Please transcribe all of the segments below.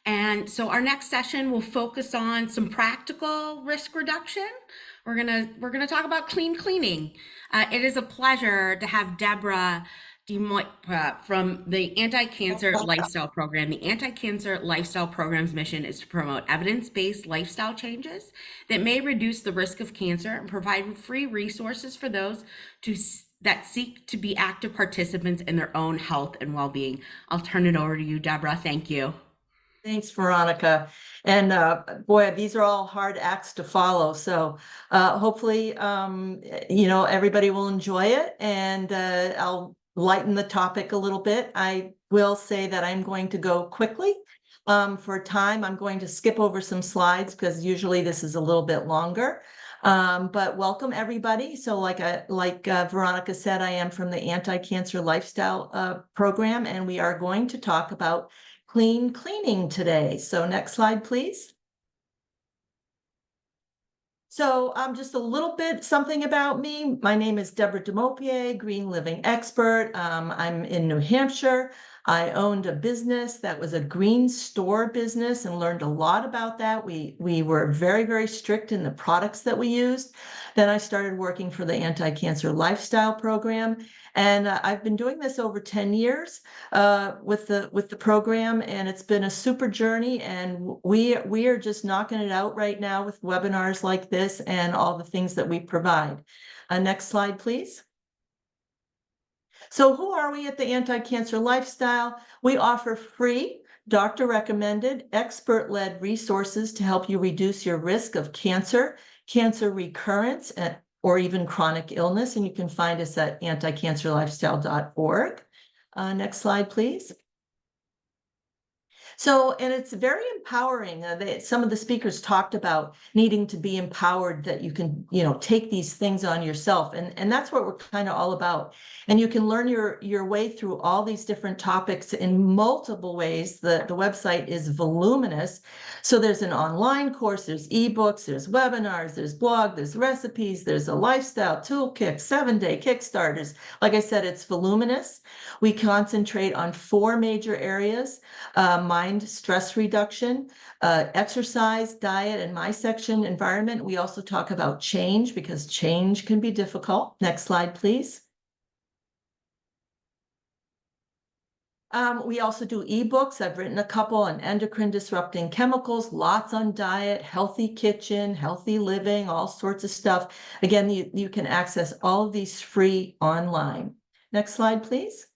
And so our next session will focus on some practical risk reduction. We're gonna talk about clean cleaning. It is a pleasure to have Deborah from the Anti-Cancer Lifestyle Program. The Anti-Cancer Lifestyle Program's mission is to promote evidence-based lifestyle changes that may reduce the risk of cancer and provide free resources for those that seek to be active participants in their own health and well-being. I'll turn it over to you, Deborah. Thank you. Thanks, Veronica. And boy, these are all hard acts to follow. So hopefully, everybody will enjoy it, and I'll lighten the topic a little bit. I will say that I'm going to go quickly. For time, I'm going to skip over some slides because usually this is a little bit longer. But welcome everybody. So like Veronica said, I am from the Anti-Cancer Lifestyle Program, and we are going to talk about clean cleaning today. So next slide, please. So just a little bit something about me. My name is Deborah deMoulpied, green living expert. I'm in New Hampshire. I owned a business that was a green store business and learned a lot about that. We were very, very strict in the products that we used. Then I started working for the Anti-Cancer Lifestyle Program. And I've been doing this over 10 years with the program, and it's been a super journey. And we are just knocking it out right now with webinars like this and all the things that we provide. Next slide, please. So who are we at the Anti-Cancer Lifestyle? We offer free, doctor-recommended, expert-led resources to help you reduce your risk of cancer, cancer recurrence, or even chronic illness. And you can find us at anticancerlifestyle.org. Next slide, please. So, and it's very empowering. Some of the speakers talked about needing to be empowered, that you can, take these things on yourself. And that's what we're kind of all about. And you can learn your way through all these different topics in multiple ways. The website is voluminous. So there's an online course, there's ebooks, there's webinars, there's blog, there's recipes, there's a lifestyle toolkit, 7-day kickstarters. Like I said, it's voluminous. We concentrate on 4 major areas: mind, stress reduction, exercise, diet, and my section, environment. We also talk about change, because change can be difficult. Next slide, please. We also do ebooks. I've written a couple on endocrine disrupting chemicals, lots on diet, healthy kitchen, healthy living, all sorts of stuff. Again, you can access all of these free online. Next slide, please.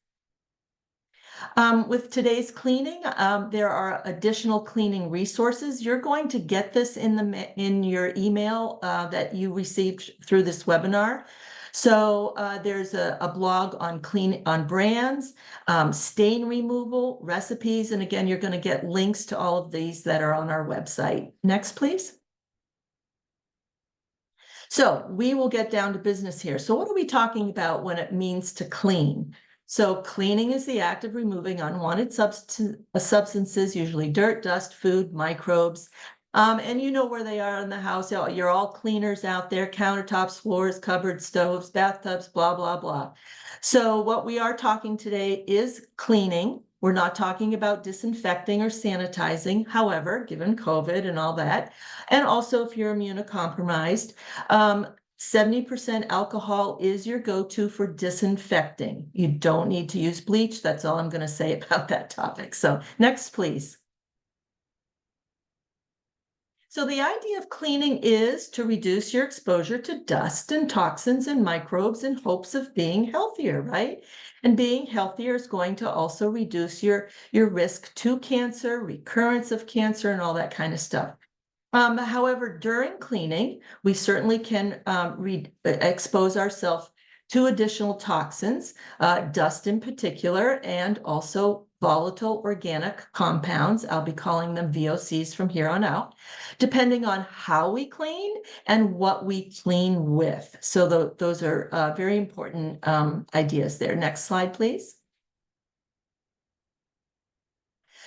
With today's cleaning, there are additional cleaning resources. You're going to get this in your email that you received through this webinar. So there's a blog on brands, stain removal, recipes, and again, you're going to get links to all of these that are on our website. Next, please. So we will get down to business here. So what are we talking about when it means to clean? So cleaning is the act of removing unwanted substances, usually dirt, dust, food, microbes. And you know where they are in the house. You're all cleaners out there: countertops, floors, cupboards, stoves, bathtubs, blah, blah, blah. So what we are talking today is cleaning. We're not talking about disinfecting or sanitizing. However, given COVID and all that, and also if you're immunocompromised, 70% alcohol is your go-to for disinfecting. You don't need to use bleach. That's all I'm going to say about that topic. So next, please. So the idea of cleaning is to reduce your exposure to dust and toxins and microbes in hopes of being healthier, right? And being healthier is going to also reduce your risk to cancer, recurrence of cancer, and all that kind of stuff. However, during cleaning, we certainly can expose ourselves to additional toxins, dust in particular, and also volatile organic compounds. I'll be calling them VOCs from here on out, depending on how we clean and what we clean with. So those are very important ideas there. Next slide, please.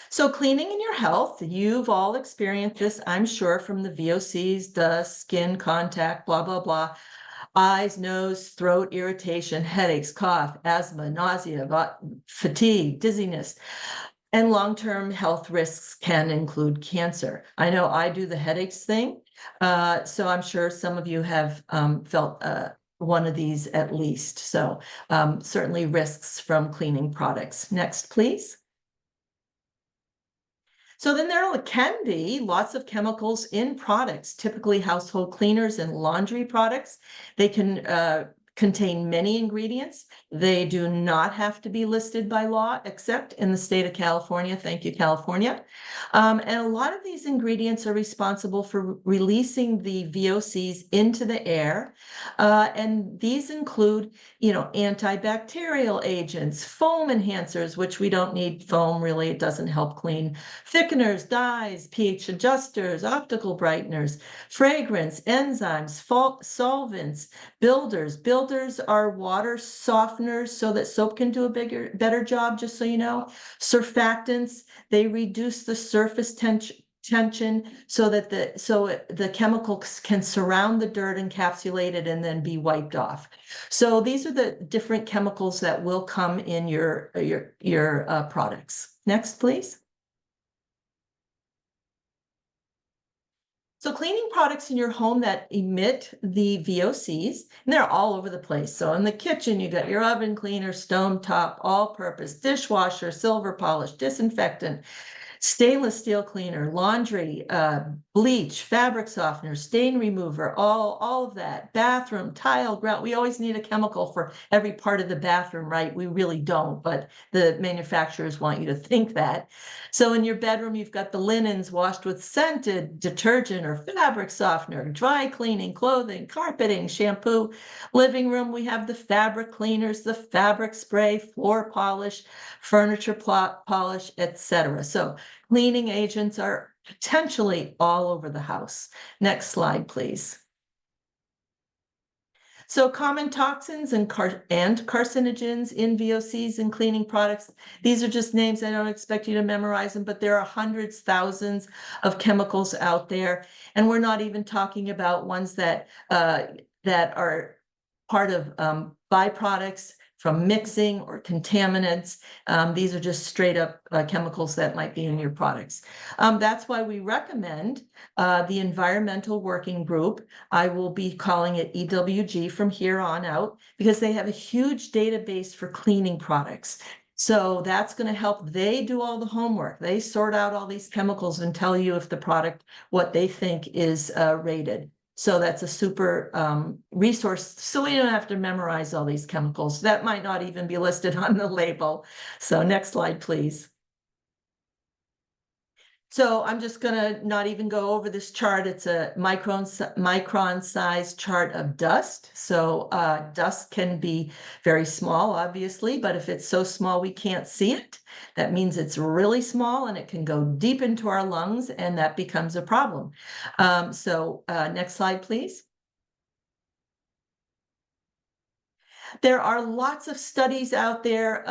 So cleaning in your health, you've all experienced this, I'm sure, from the VOCs, dust, skin contact, blah, blah, blah. Eyes, nose, throat irritation, headaches, cough, asthma, nausea, fatigue, dizziness. And long-term health risks can include cancer. I know I do the headaches thing, so I'm sure some of you have felt one of these at least. So certainly risks from cleaning products. Next, please. So then there can be lots of chemicals in products, typically household cleaners and laundry products. They can contain many ingredients. They do not have to be listed by law, except in the state of California. Thank you, California. And a lot of these ingredients are responsible for releasing the VOCs into the air. And these include, antibacterial agents, foam enhancers, which we don't need foam, really, it doesn't help clean, thickeners, dyes, pH adjusters, optical brighteners, fragrance, enzymes, solvents, builders. Builders are water softeners so that soap can do a better job, just so you know. Surfactants, they reduce the surface tension so that the chemicals can surround the dirt, encapsulate it, and then be wiped off. So these are the different chemicals that will come in your products. Next, please. So cleaning products in your home that emit the VOCs, and they're all over the place. So in the kitchen, you got your oven cleaner, stone top, all-purpose, dishwasher, silver polish, disinfectant, stainless steel cleaner, laundry, bleach, fabric softener, stain remover, all of that, bathroom, tile, grout. We always need a chemical for every part of the bathroom, right? We really don't, but the manufacturers want you to think that. So in your bedroom, you've got the linens washed with scented detergent or fabric softener, dry cleaning, clothing, carpeting, shampoo. Living room, we have the fabric cleaners, the fabric spray, floor polish, furniture polish, etc. So cleaning agents are potentially all over the house. Next slide, please. So common toxins and carcinogens in VOCs and cleaning products. These are just names. I don't expect you to memorize them, but there are hundreds, thousands of chemicals out there. And we're not even talking about ones that are part of byproducts from mixing or contaminants. These are just straight up chemicals that might be in your products. That's why we recommend the Environmental Working Group. I will be calling it EWG from here on out, because they have a huge database for cleaning products. So that's going to help. They do all the homework. They sort out all these chemicals and tell you if the product, what they think is rated. So that's a super resource. So we don't have to memorize all these chemicals. That might not even be listed on the label. So next slide, please. So I'm just going to not even go over this chart. It's a micron size chart of dust. So dust can be very small, obviously, but if it's so small we can't see it, that means it's really small and it can go deep into our lungs, and that becomes a problem. Next slide, please. There are lots of studies out there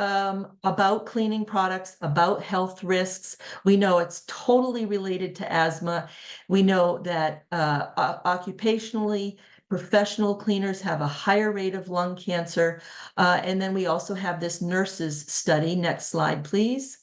about cleaning products, about health risks. We know it's totally related to asthma. We know that occupationally, professional cleaners have a higher rate of lung cancer. And then we also have this nurses study. Next slide, please.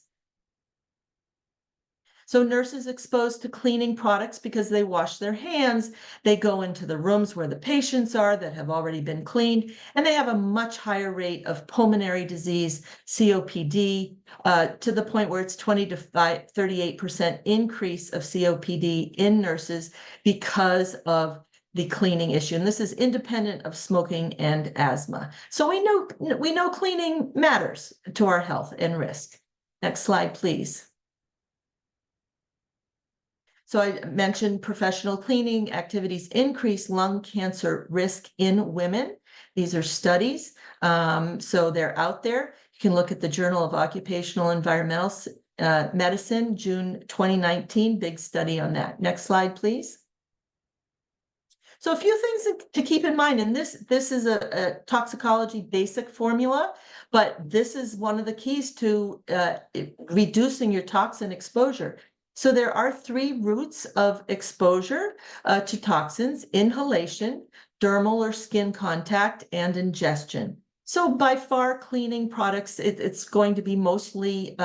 So nurses exposed to cleaning products because they wash their hands, they go into the rooms where the patients are that have already been cleaned, and they have a much higher rate of pulmonary disease, COPD, to the point where it's 20 to 38% increase of COPD in nurses because of the cleaning issue. And this is independent of smoking and asthma. So we know cleaning matters to our health and risk. Next slide, please. So I mentioned professional cleaning activities increase lung cancer risk in women. These are studies, so they're out there. You can look at the Journal of Occupational Environmental Medicine, June 2019, big study on that. Next slide, please. So a few things to keep in mind, and this is a toxicology basic formula, but this is one of the keys to reducing your toxin exposure. So there are 3 routes of exposure to toxins: inhalation, dermal or skin contact, and ingestion. So by far, cleaning products, it's going to be mostly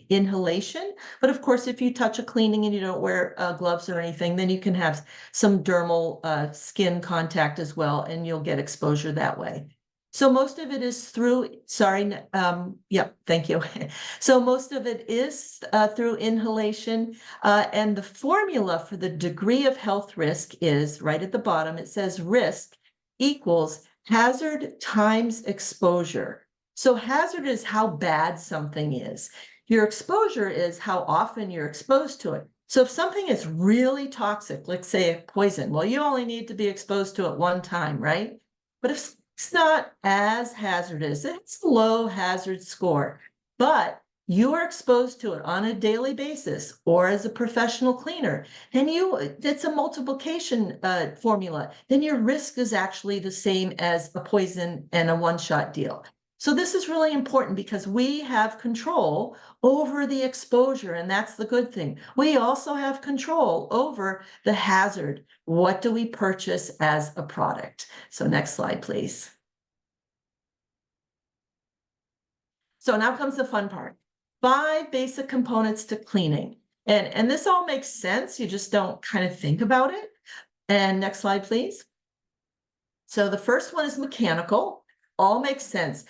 inhalation. But of course, if you touch a cleaning and you don't wear gloves or anything, then you can have some dermal skin contact as well, and you'll get exposure that way. So most of it is through, sorry, yep, thank you. So most of it is through inhalation. And the formula for the degree of health risk is right at the bottom. It says risk equals hazard times exposure. So hazard is how bad something is. Your exposure is how often you're exposed to it. So if something is really toxic, let's say a poison, well, you only need to be exposed to it one time, right? But if it's not as hazardous, it's a low hazard score, but you are exposed to it on a daily basis or as a professional cleaner, then it's a multiplication formula. Then your risk is actually the same as a poison and a one-shot deal. So this is really important because we have control over the exposure, and that's the good thing. We also have control over the hazard. What do we purchase as a product? So next slide, please. So now comes the fun part. 5 basic components to cleaning. And this all makes sense. You just don't kind of think about it. And next slide, please. So the first one is mechanical. All makes sense.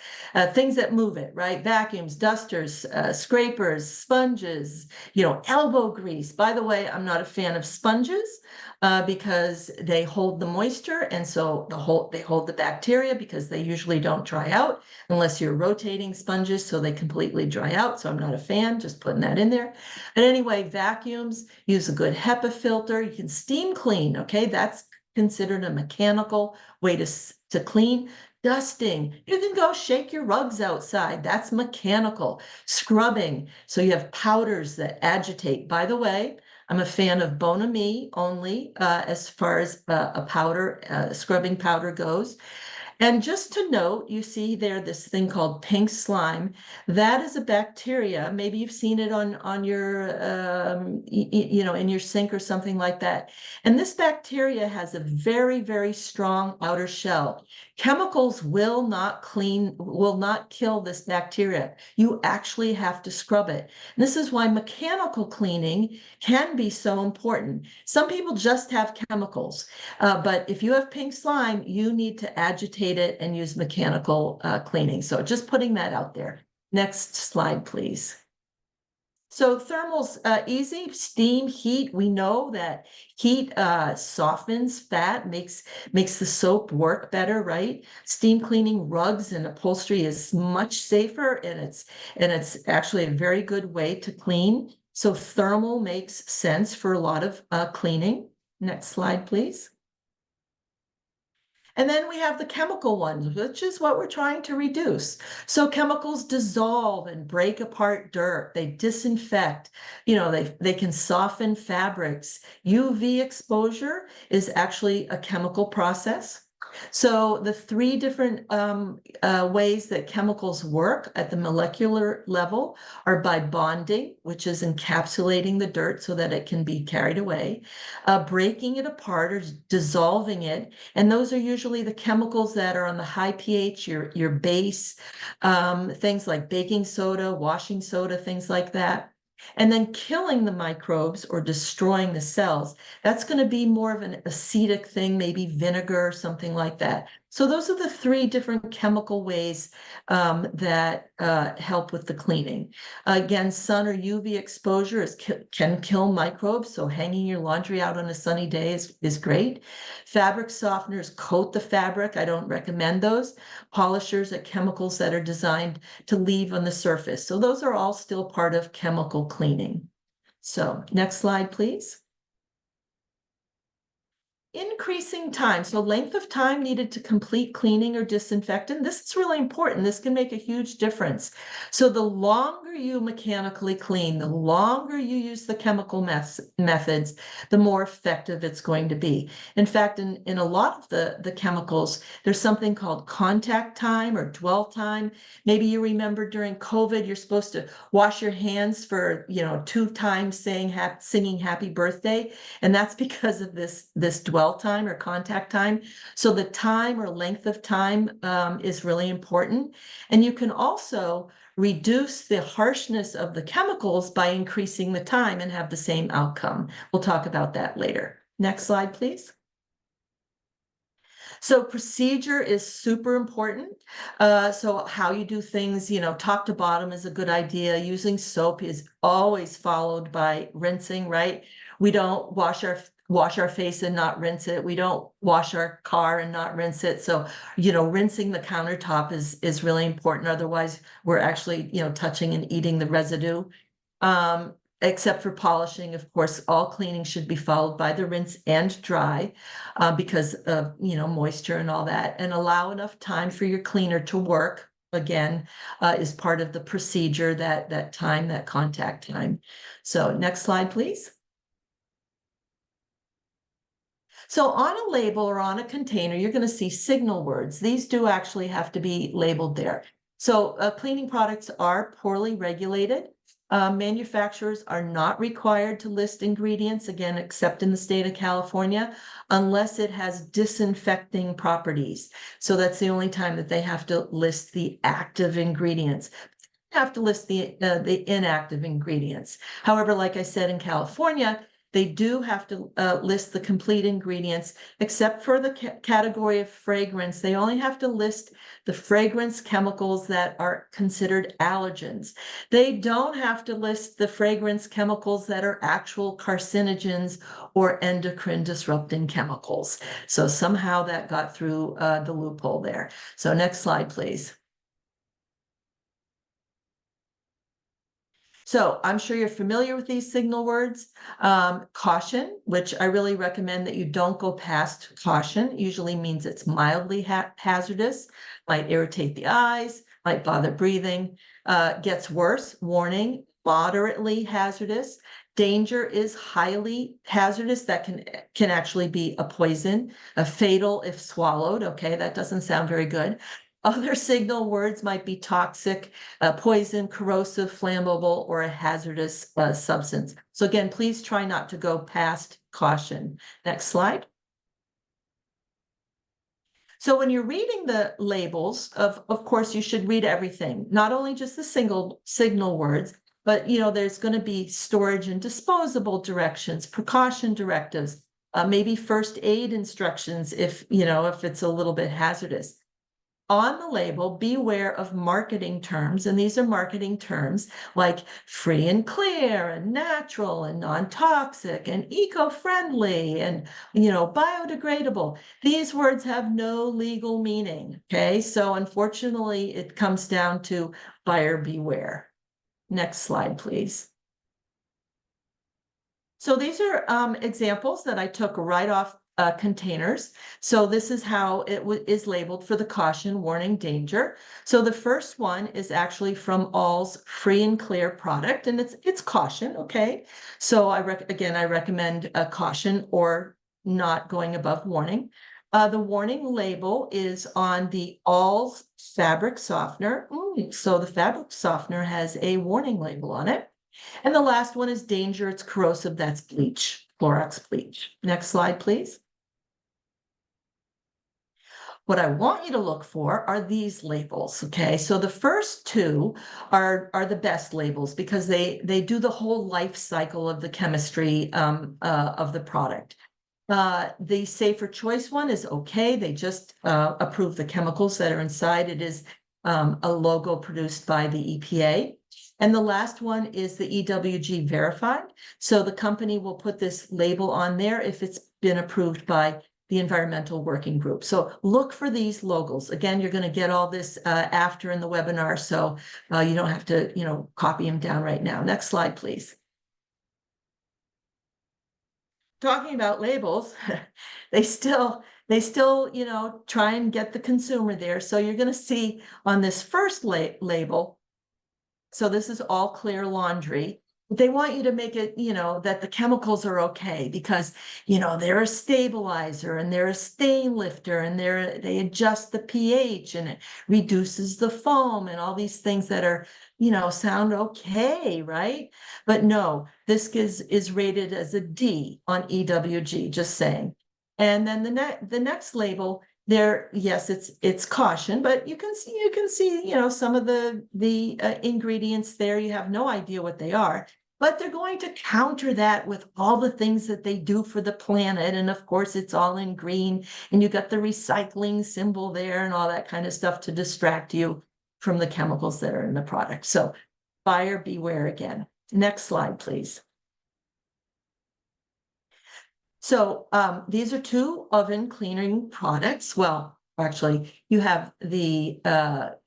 Things that move it, right? Vacuums, dusters, scrapers, sponges, elbow grease. By the way, I'm not a fan of sponges because they hold the moisture, and so they hold the bacteria because they usually don't dry out unless you're rotating sponges, so they completely dry out. So I'm not a fan, just putting that in there. But anyway, vacuums, use a good HEPA filter. You can steam clean, okay? That's considered a mechanical way to clean. Dusting, you can go shake your rugs outside. That's mechanical. Scrubbing, so you have powders that agitate. By the way, I'm a fan of Bonami only as far as a powder, scrubbing powder goes. And just to note, you see there this thing called pink slime. That is a bacteria. Maybe you've seen it on your, in your sink or something like that. And this bacteria has a very, very strong outer shell. Chemicals will not kill this bacteria. You actually have to scrub it. And this is why mechanical cleaning can be so important. Some people just have chemicals, but if you have pink slime, you need to agitate it and use mechanical cleaning. So just putting that out there. Next slide, please. So thermal's easy. Steam, heat. We know that heat softens fat, makes the soap work better, right? Steam cleaning rugs and upholstery is much safer, and it's actually a very good way to clean. So thermal makes sense for a lot of cleaning. Next slide, please. And then we have the chemical ones, which is what we're trying to reduce. So chemicals dissolve and break apart dirt. They disinfect, they can soften fabrics. UV exposure is actually a chemical process. So the 3 different ways that chemicals work at the molecular level are by bonding, which is encapsulating the dirt so that it can be carried away, breaking it apart or dissolving it. And those are usually the chemicals that are on the high pH, your base, things like baking soda, washing soda, things like that. And then killing the microbes or destroying the cells, that's going to be more of an acetic thing, maybe vinegar or something like that. So those are the 3 different chemical ways that help with the cleaning. Again, sun or UV exposure can kill microbes, so hanging your laundry out on a sunny day is great. Fabric softeners coat the fabric. I don't recommend those. Polishers are chemicals that are designed to leave on the surface. So those are all still part of chemical cleaning. So next slide, please. Increasing time, so length of time needed to complete cleaning or disinfectant. This is really important. This can make a huge difference. So the longer you mechanically clean, the longer you use the chemical methods, the more effective it's going to be. In fact, in a lot of the chemicals, there's something called contact time or dwell time. Maybe you remember during COVID, you're supposed to wash your hands for 2 times singing happy birthday. And that's because of this dwell dwell time or contact time. So the time or length of time is really important. And you can also reduce the harshness of the chemicals by increasing the time and have the same outcome. We'll talk about that later. Next slide, please. So procedure is super important. So how you do things, top to bottom is a good idea. Using soap is always followed by rinsing, right? We don't wash our face and not rinse it. We don't wash our car and not rinse it. So, rinsing the countertop is really important. Otherwise, we're actually, touching and eating the residue. Except for polishing, of course, all cleaning should be followed by the rinse and dry because of, moisture and all that, and allow enough time for your cleaner to work. Again, is part of the procedure, that time, that contact time. So next slide, please. So on a label or on a container, you're going to see signal words. These do actually have to be labeled there. So cleaning products are poorly regulated. Manufacturers are not required to list ingredients, again, except in the state of California, unless it has disinfecting properties. So that's the only time that they have to list the active ingredients. They have to list the inactive ingredients. However, like I said, in California, they do have to list the complete ingredients, except for the category of fragrance. They only have to list the fragrance chemicals that are considered allergens. They don't have to list the fragrance chemicals that are actual carcinogens or endocrine disrupting chemicals. So somehow that got through the loophole there. So next slide, please. So I'm sure you're familiar with these signal words. Caution, which I really recommend that you don't go past caution, usually means it's mildly hazardous, might irritate the eyes, might bother breathing, gets worse, warning, moderately hazardous. Danger is highly hazardous. That can actually be a poison, a fatal if swallowed. Okay, that doesn't sound very good. Other signal words might be toxic, poison, corrosive, flammable, or a hazardous substance. So again, please try not to go past caution. Next slide. So when you're reading the labels, of course, you should read everything, not only just the single signal words, but there's going to be storage and disposable directions, precaution directives, maybe first aid instructions if it's a little bit hazardous. On the label, beware of marketing terms, and these are marketing terms like free and clear and natural and non-toxic and eco-friendly and biodegradable. These words have no legal meaning. Okay, so unfortunately, it comes down to buyer beware. Next slide, please. So these are examples that I took right off containers. So this is how it is labeled for the caution, warning, danger. So the first one is actually from All's Free and Clear product, and it's caution. Okay, so I recommend a caution or not going above warning. The warning label is on the All's fabric softener. So the fabric softener has a warning label on it. And the last one is danger. It's corrosive. That's bleach, Clorox bleach. Next slide, please. What I want you to look for are these labels. Okay, so the first two are the best labels because they do the whole life cycle of the chemistry of the product. The safer choice one is okay. They just approve the chemicals that are inside. It is a logo produced by the EPA. And the last one is the EWG verified. So the company will put this label on there if it's been approved by the Environmental Working Group. So look for these logos. Again, you're going to get all this after in the webinar, so you don't have to, copy them down right now. Next slide, please. Talking about labels, they still, try and get the consumer there. So you're going to see on this first label, so this is all clear laundry. They want you to make it, that the chemicals are okay because, they're a stabilizer and they're a stain lifter and they adjust the pH and it reduces the foam and all these things that are, sound okay, right? But no, this is rated as a D on EWG, just saying. And then the next label there, yes, it's caution, but you can see, some of the ingredients there. You have no idea what they are, but they're going to counter that with all the things that they do for the planet. And of course, it's all in green, and you got the recycling symbol there and all that kind of stuff to distract you from the chemicals that are in the product. So buyer beware again. Next slide, please. So these are two oven cleaning products. Well, actually, you have the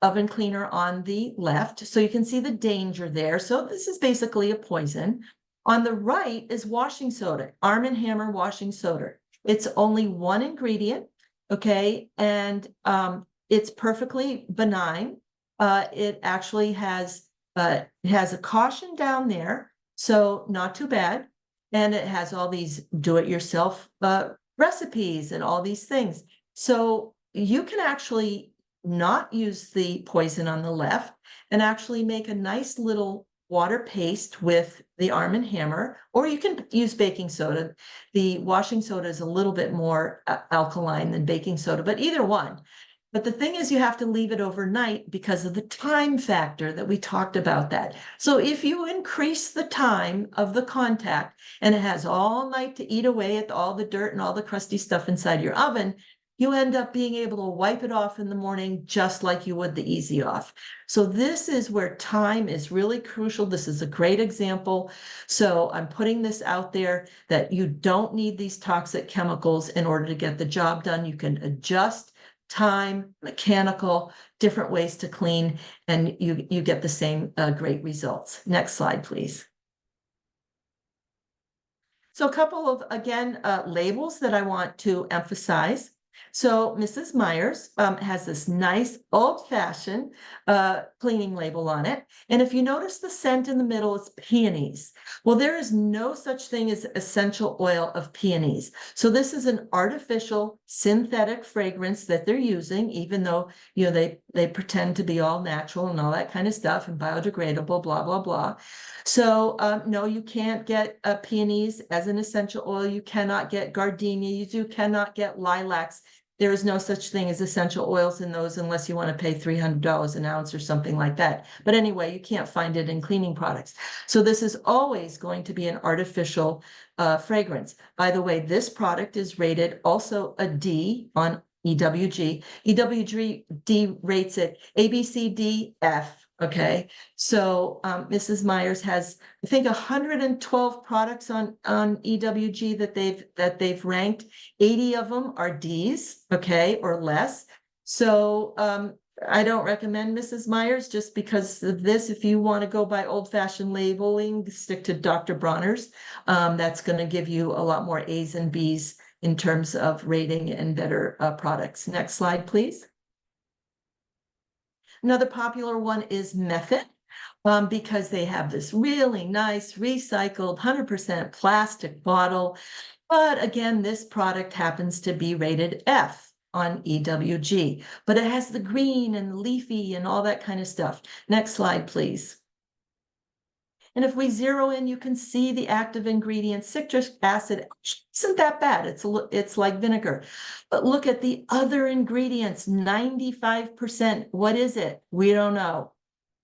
oven cleaner on the left, so you can see the danger there. So this is basically a poison. On the right is washing soda, Arm & Hammer washing soda. It's only one ingredient, okay? And it's perfectly benign. It actually has a caution down there, so not too bad. And it has all these do-it-yourself recipes and all these things. So you can actually not use the poison on the left and actually make a nice little water paste with the Arm & Hammer, or you can use baking soda. The washing soda is a little bit more alkaline than baking soda, but either one. But the thing is, you have to leave it overnight because of the time factor that we talked about that. So if you increase the time of the contact and it has all night to eat away at all the dirt and all the crusty stuff inside your oven, you end up being able to wipe it off in the morning just like you would the Easy Off. So this is where time is really crucial. This is a great example. So I'm putting this out there that you don't need these toxic chemicals in order to get the job done. You can adjust time, mechanical, different ways to clean, and you get the same great results. Next slide, please. So a couple of, again, labels that I want to emphasize. So Mrs. Meyer's has this nice old-fashioned cleaning label on it. And if you notice the scent in the middle, it's peonies. Well, there is no such thing as essential oil of peonies. So this is an artificial synthetic fragrance that they're using, even though, they pretend to be all natural and all that kind of stuff and biodegradable, blah, blah, blah. So no, you can't get peonies as an essential oil. You cannot get gardenia. You cannot get lilacs. There is no such thing as essential oils in those unless you want to pay $300 an ounce or something like that. But anyway, you can't find it in cleaning products. So this is always going to be an artificial fragrance. By the way, this product is rated also a D on EWG. EWG rates it A, B, C, D, F. Okay, so Mrs. Meyer's has, I think, 112 products on EWG that they've ranked. 80 of them are Ds, okay, or less. So I don't recommend Mrs. Meyer's just because of this. If you want to go by old-fashioned labeling, stick to Dr. Bronner's. That's going to give you a lot more A's and B's in terms of rating and better products. Next slide, please. Another popular one is Method, because they have this really nice recycled 100% plastic bottle. But again, this product happens to be rated F on EWG, but it has the green and leafy and all that kind of stuff. Next slide, please. And if we zero in, you can see the active ingredient, citric acid, isn't that bad. It's like vinegar. But look at the other ingredients, 95%. What is it? We don't know.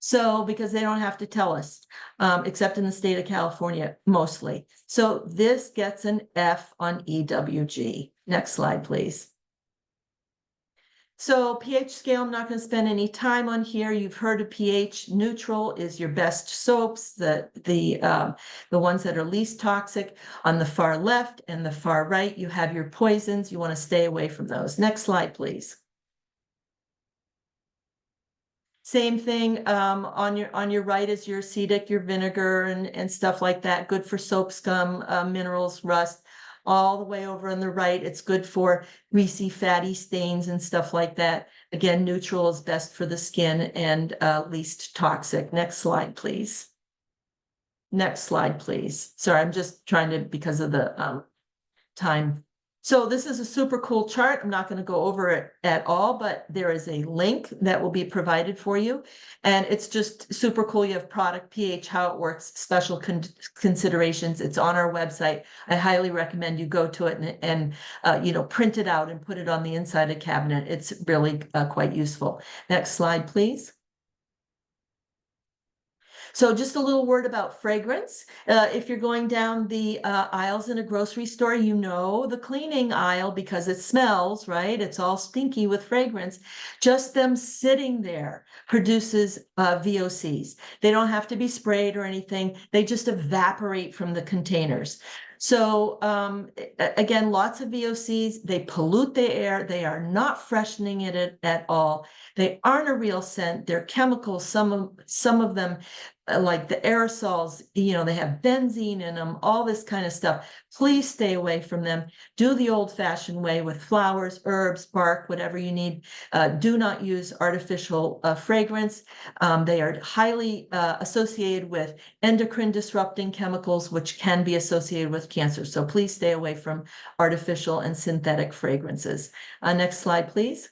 So, because they don't have to tell us, except in the state of California, mostly. So this gets an F on EWG. Next slide, please. So pH scale, I'm not going to spend any time on here. You've heard of pH. Neutral is your best soaps, the ones that are least toxic. On the far left and the far right, you have your poisons. You want to stay away from those. Next slide, please. Same thing on your right is your acetic, your vinegar and stuff like that. Good for soap scum, minerals, rust. All the way over on the right, it's good for greasy, fatty stains and stuff like that. Again, neutral is best for the skin and least toxic. Next slide, please. Next slide, please. Sorry, I'm just trying to, because of the time So this is a super cool chart. I'm not going to go over it at all, but there is a link that will be provided for you. And it's just super cool. You have product, pH, how it works, special considerations. It's on our website. I highly recommend you go to it and print it out and put it on the inside of the cabinet. It's really quite useful. Next slide, please. So just a little word about fragrance. If you're going down the aisles in a grocery store, you know the cleaning aisle because it smells, right? It's all stinky with fragrance. Just them sitting there produces VOCs. They don't have to be sprayed or anything. They just evaporate from the containers. So again, lots of VOCs, they pollute the air. They are not freshening it at all. They aren't a real scent. They're chemicals. Some of them like the aerosols, they have benzene in them, all this kind of stuff. Please stay away from them. Do the old-fashioned way with flowers, herbs, bark, whatever you need. Do not use artificial fragrance. They are highly associated with endocrine disrupting chemicals, which can be associated with cancer. So please stay away from artificial and synthetic fragrances. Next slide, please.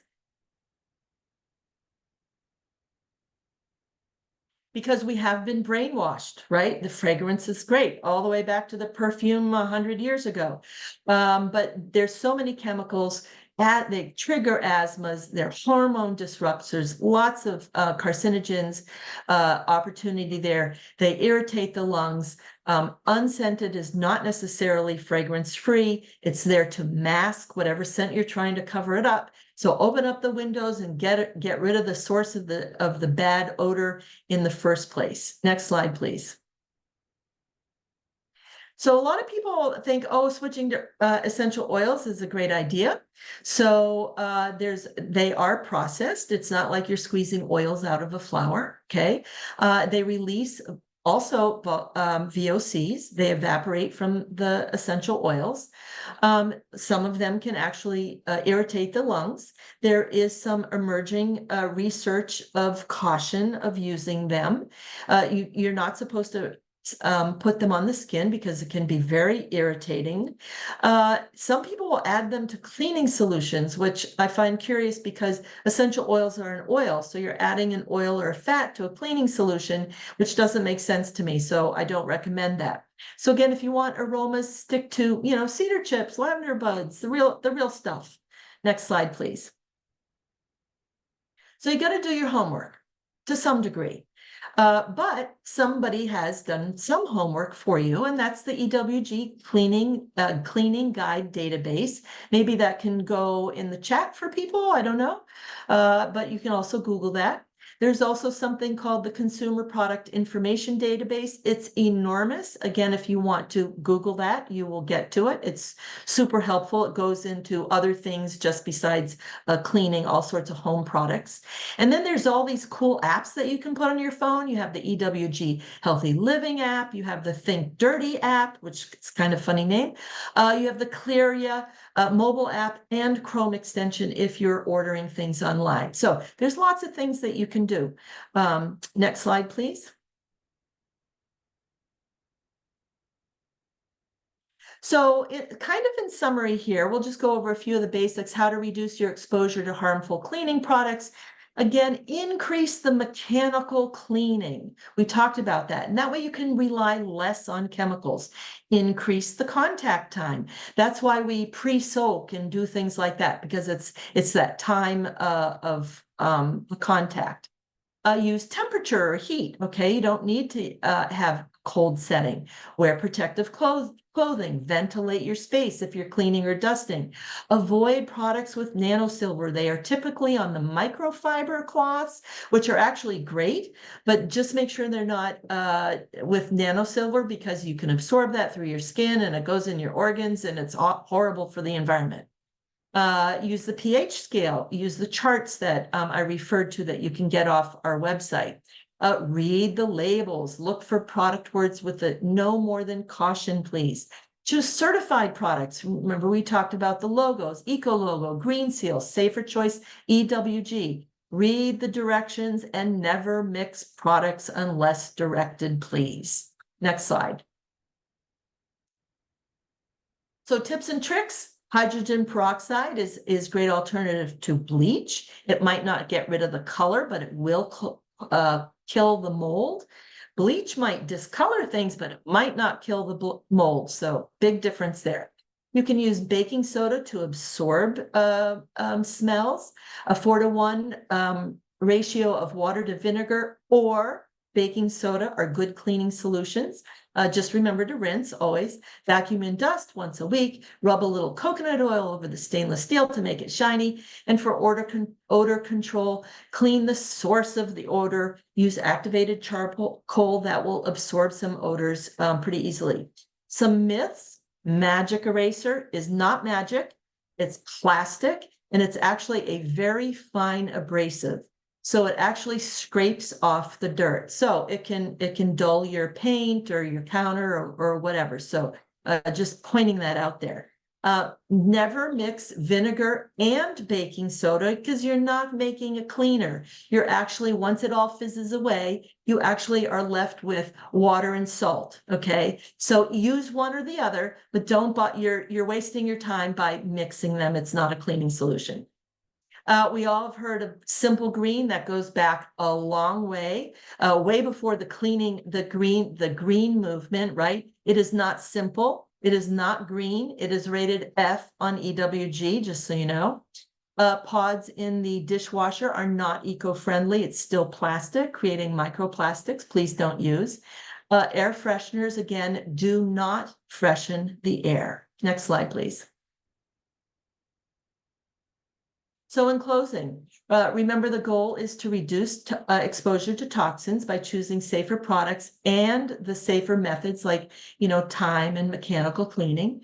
Because we have been brainwashed, right? The fragrance is great, all the way back to the perfume 100 years ago. But there's so many chemicals they trigger asthmas, they're hormone disruptors, lots of carcinogens, opportunity there. They irritate the lungs. Unscented is not necessarily fragrance-free. It's there to mask whatever scent you're trying to cover it up. So open up the windows and get rid of the source of the bad odor in the first place. Next slide, please. So a lot of people think, oh, switching to essential oils is a great idea. So they are processed. It's not like you're squeezing oils out of a flower, okay? They release also VOCs. They evaporate from the essential oils. Some of them can actually irritate the lungs. There is some emerging research of caution of using them. You're not supposed to put them on the skin because it can be very irritating. Some people will add them to cleaning solutions, which I find curious because essential oils are an oil. So you're adding an oil or a fat to a cleaning solution, which doesn't make sense to me. So I don't recommend that. So again, if you want aromas, stick to, cedar chips, lavender buds, the real stuff. Next slide, please. So you got to do your homework to some degree. But somebody has done some homework for you, and that's the EWG cleaning guide database. Maybe that can go in the chat for people, I don't know, but you can also Google that. There's also something called the Consumer Product Information Database. It's enormous. Again, if you want to Google that, you will get to it. It's super helpful. It goes into other things just besides cleaning, all sorts of home products. And then there's all these cool apps that you can put on your phone. You have the EWG Healthy Living app. You have the Think Dirty app, which is kind of a funny name. You have the Clearia mobile app and Chrome extension if you're ordering things online. So there's lots of things that you can do. Next slide, please. So kind of in summary here, we'll just go over a few of the basics, how to reduce your exposure to harmful cleaning products. Again, increase the mechanical cleaning. We talked about that. And that way you can rely less on chemicals. Increase the contact time. That's why we pre-soak and do things like that, because it's that time of contact. Use temperature or heat, okay? You don't need to have cold setting. Wear protective clothing. Ventilate your space if you're cleaning or dusting. Avoid products with nanosilver. They are typically on the microfiber cloths, which are actually great, but just make sure they're not with nanosilver because you can absorb that through your skin and it goes in your organs and it's horrible for the environment. Use the pH scale, use the charts that I referred to that you can get off our website. Read the labels, look for product words with a no more than caution, please. Choose certified products. Remember, we talked about the logos, Eco Logo, Green Seal, Safer Choice, EWG. Read the directions and never mix products unless directed, please. Next slide. So tips and tricks. Hydrogen peroxide is great alternative to bleach. It might not get rid of the color, but it will kill the mold. Bleach might discolor things, but it might not kill the mold. So big difference there. You can use baking soda to absorb smells, a 4-to-1 ratio of water to vinegar or baking soda are good cleaning solutions. Just remember to rinse always, vacuum and dust once a week, rub a little coconut oil over the stainless steel to make it shiny. And for odor control, clean the source of the odor, use activated charcoal that will absorb some odors pretty easily. Some myths: magic eraser is not magic, it's plastic, and it's actually a very fine abrasive. So it actually scrapes off the dirt. So it can dull your paint or your counter or whatever. So just pointing that out there. Never mix vinegar and baking soda because you're not making a cleaner. You're actually, once it all fizzes away, you actually are left with water and salt. Okay. So use one or the other, but don't, you're wasting your time by mixing them. It's not a cleaning solution. We all have heard of simple green. That goes back a long way, way before the green movement, right? It is not simple. It is not green. It is rated F on EWG, just so you know. Pods in the dishwasher are not eco-friendly. It's still plastic, creating microplastics. Please don't use. Air fresheners, again, do not freshen the air. Next slide, please. So in closing, remember the goal is to reduce exposure to toxins by choosing safer products and the safer methods like, time and mechanical cleaning.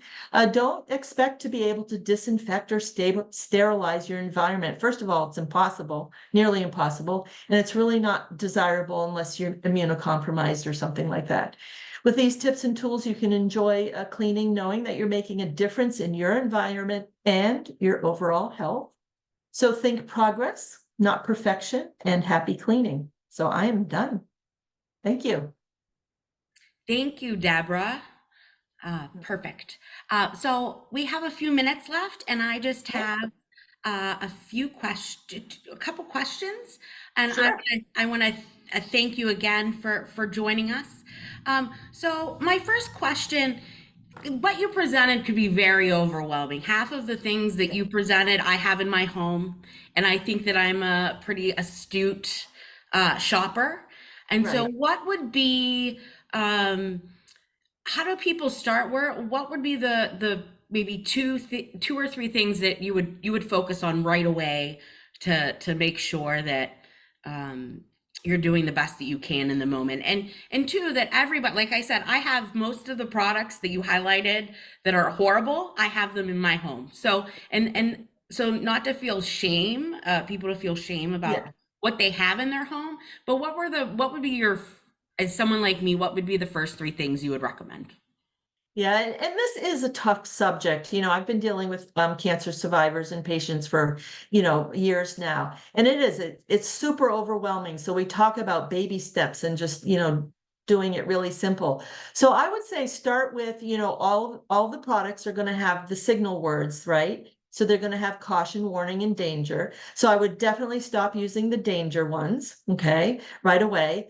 Don't expect to be able to disinfect or sterilize your environment. First of all, it's impossible, nearly impossible, and it's really not desirable unless you're immunocompromised or something like that. With these tips and tools, you can enjoy cleaning, knowing that you're making a difference in your environment and your overall health. So think progress, not perfection, and happy cleaning. So I am done. Thank you. Thank you, Deborah. Perfect. So we have a few minutes left, and I just have a couple questions, and Sure. I want to thank you again for joining us. So my first question: what you presented could be very overwhelming. Half of the things that you presented, I have in my home, and I think that I'm a pretty astute shopper. And so, Right. what would be how do people start? What would be the maybe two or three things that you would focus on right away to make sure that you're doing the best that you can in the moment, and two, that everybody, like I said, I have most of the products that you highlighted that are horrible. I have them in my home. So and so not to feel shame, people to feel shame about Yeah. what they have in their home, but what would be your, as someone like me, what would be the first three things you would recommend? Yeah, and this is a tough subject. I've been dealing with cancer survivors and patients for, years now. And it's super overwhelming. So we talk about baby steps and just, doing it really simple. So I would say start with, all the products are going to have the signal words, right? So they're going to have caution, warning, and danger. So I would definitely stop using the danger ones, okay, right away.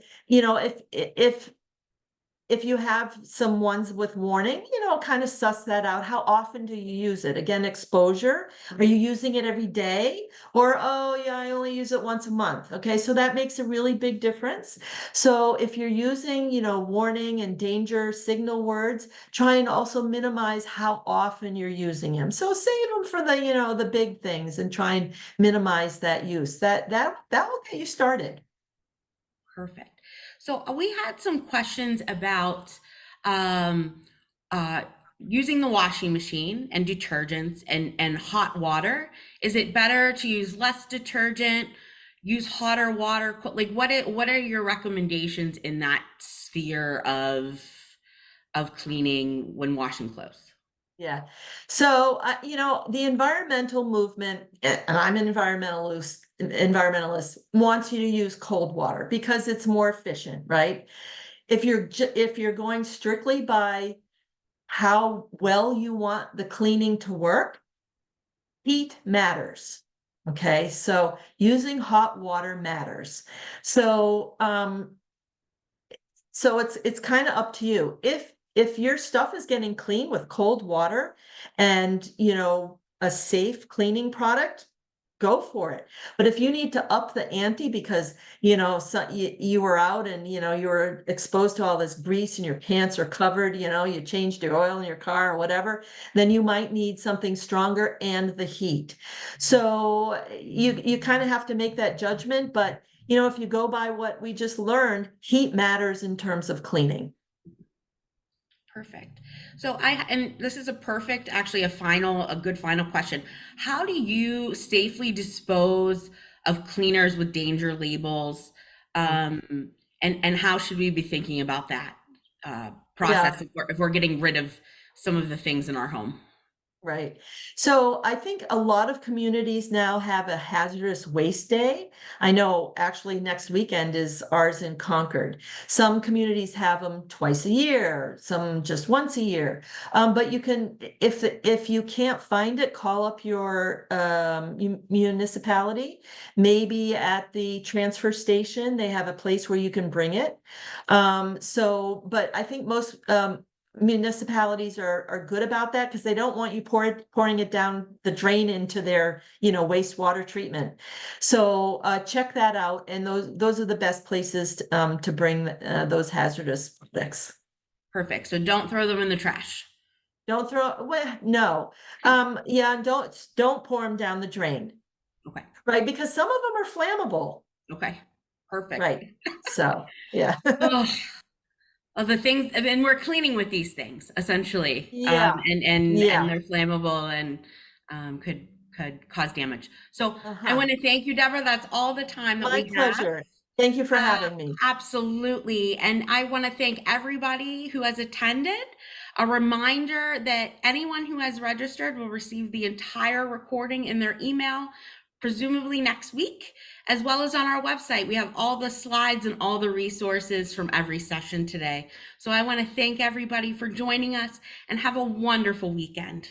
If you have some ones with warning, kind of suss that out. How often do you use it? Again, exposure. Are you using it every day? Or, oh, yeah, I only use it once a month. Okay, so that makes a really big difference. So if you're using, warning and danger signal words, try and also minimize how often you're using them. So save them for the big things and try and minimize that use. That will get you started. Perfect. So we had some questions about um, uh, using the washing machine and detergents and hot water. Is it better to use less detergent, use hotter water? Like, what are your recommendations in that sphere of cleaning when washing clothes? Yeah. So, the environmental movement, and I'm an environmentalist, wants you to use cold water because it's more efficient, right? If you're going strictly by how well you want the cleaning to work, heat matters. Okay, so using hot water matters. So it's kind of up to you. If your stuff is getting clean with cold water and a safe cleaning product, go for it. But if you need to up the ante because you were out and you were exposed to all this grease and your pants are covered, you changed your oil in your car or whatever, then you might need something stronger and the heat. So you kind of have to make that judgment, but if you go by what we just learned, heat matters in terms of cleaning. Perfect. So and this is a perfect, actually a good final question. How do you safely dispose of cleaners with danger labels? And how should we be thinking about that Yeah. process if we're getting rid of some of the things in our home? Right. So I think a lot of communities now have a hazardous waste day. I know actually next weekend is ours in Concord. Some communities have them twice a year, some just once a year. But you can, if you can't find it, call up your municipality. Maybe at the transfer station, they have a place where you can bring it. But I think most municipalities are good about that because they don't want you pouring it down the drain into their wastewater treatment. So check that out, and those are the best places to bring those hazardous products. Perfect. So don't throw them in the trash. Don't throw, well, no. Yeah, don't pour them down the drain, Okay. right? Because some of them are flammable, Okay. Perfect. right? So yeah. Oh, of the things, and we're cleaning with these things essentially, Yeah, and yeah. they're flammable and could cause damage. So I Uh-huh. want to thank you, Deborah. That's all the time that My we have. pleasure. Thank you for having me. Absolutely. And I want to thank everybody who has attended. A reminder that anyone who has registered will receive the entire recording in their email, presumably next week, as well as on our website. We have all the slides and all the resources from every session today. So I want to thank everybody for joining us and have a wonderful weekend.